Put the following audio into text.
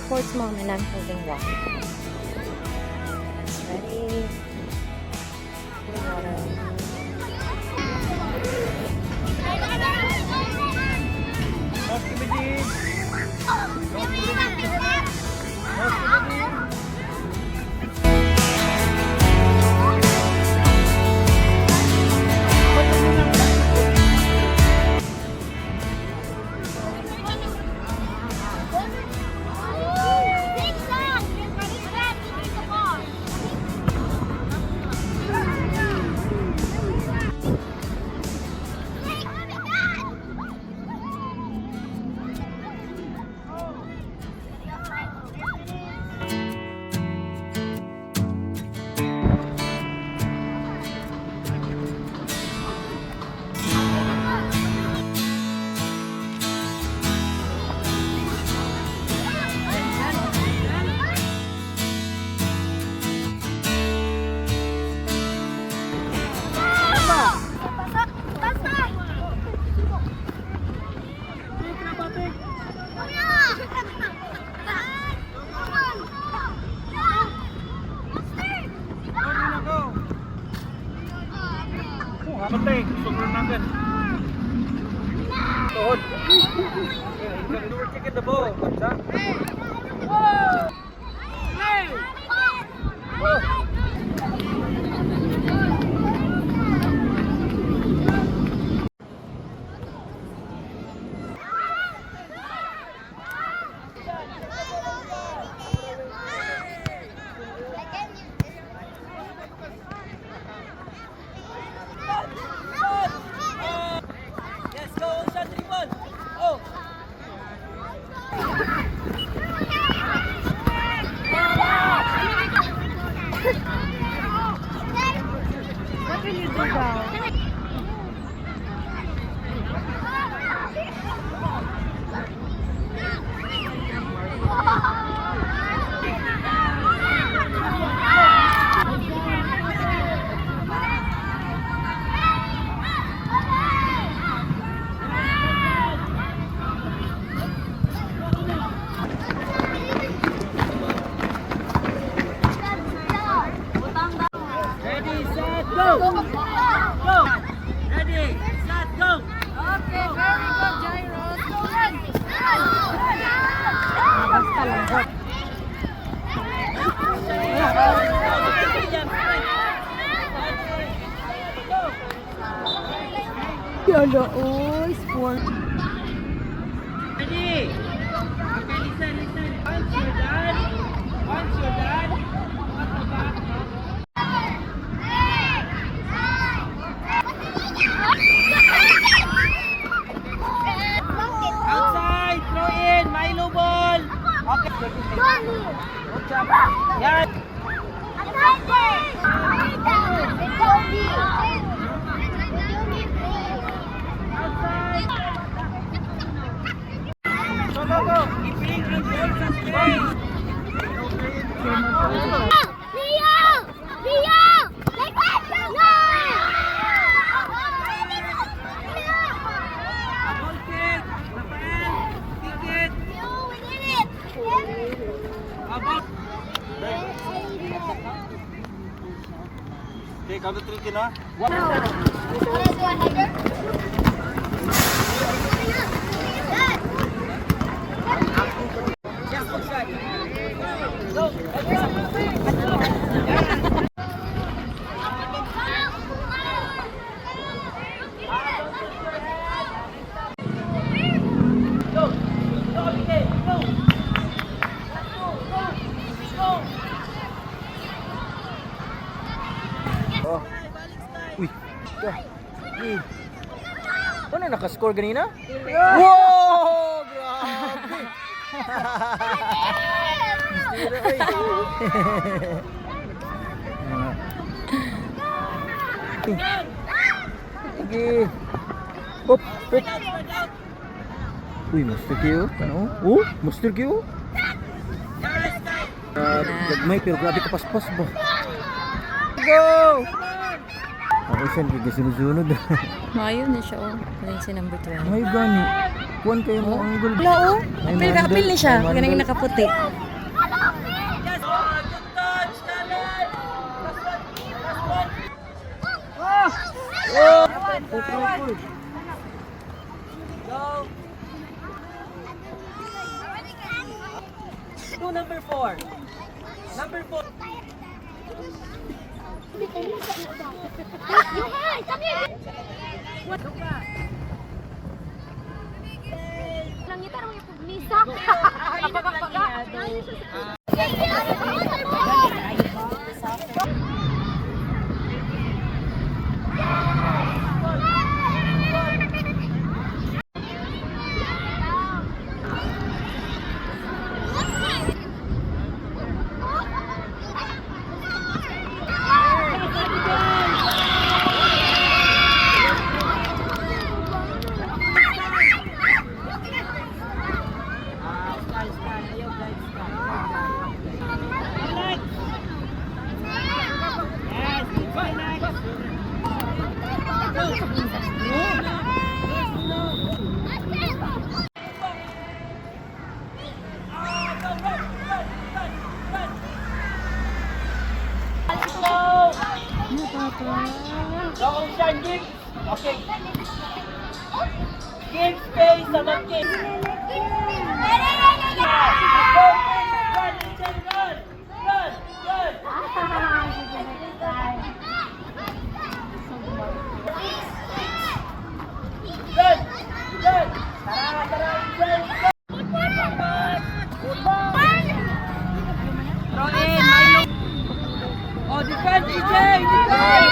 sports mom and I'm holding water. Ready? Water. Patay, sobrang natin. Tuhod. You were kicking the ball. What's that? Whoa! Hey! Whoa! What will you do now? Ready, set, go! Go! Ready, set, go! Okay, very good, Jairus. Go run! Basta lang po. Yolo, oh, sport. Ready? Okay, listen. Once you're done, at the back, outside, throw in, MILO ball. Okay. Good job. Yan. Go. Keeping ang ball sa space. Ball kick. Rafael, kick it. About. Okay, count to 3 na. Uy. Ano nakascore ganina? Wow! Grabe! Sige. Hop. Uy, Master Q. Ano? Oh, Master Q. Gagmay pero grabe kapaspas ba? Go! Ako siya, nagkasinusunod. Mayo na siya, oh. Ano si number 12? May gani. Kuhan kayo mo ang gul. Wala, oh. May Apil mandal, apil na siya. may mandal. Ganang nakaputi. Yes! Oh, good touch, Khaled! Last one. Go! To number 4. Number 4. Langit araw yung pugnisa. Go, Ocean, give. Okay. Give space sa mag-give. Go, run, Ocean, run. Run, run. Run, run. Tara, tara, Ocean. Throw in, Milo. Oh, defend, EJ. Defend.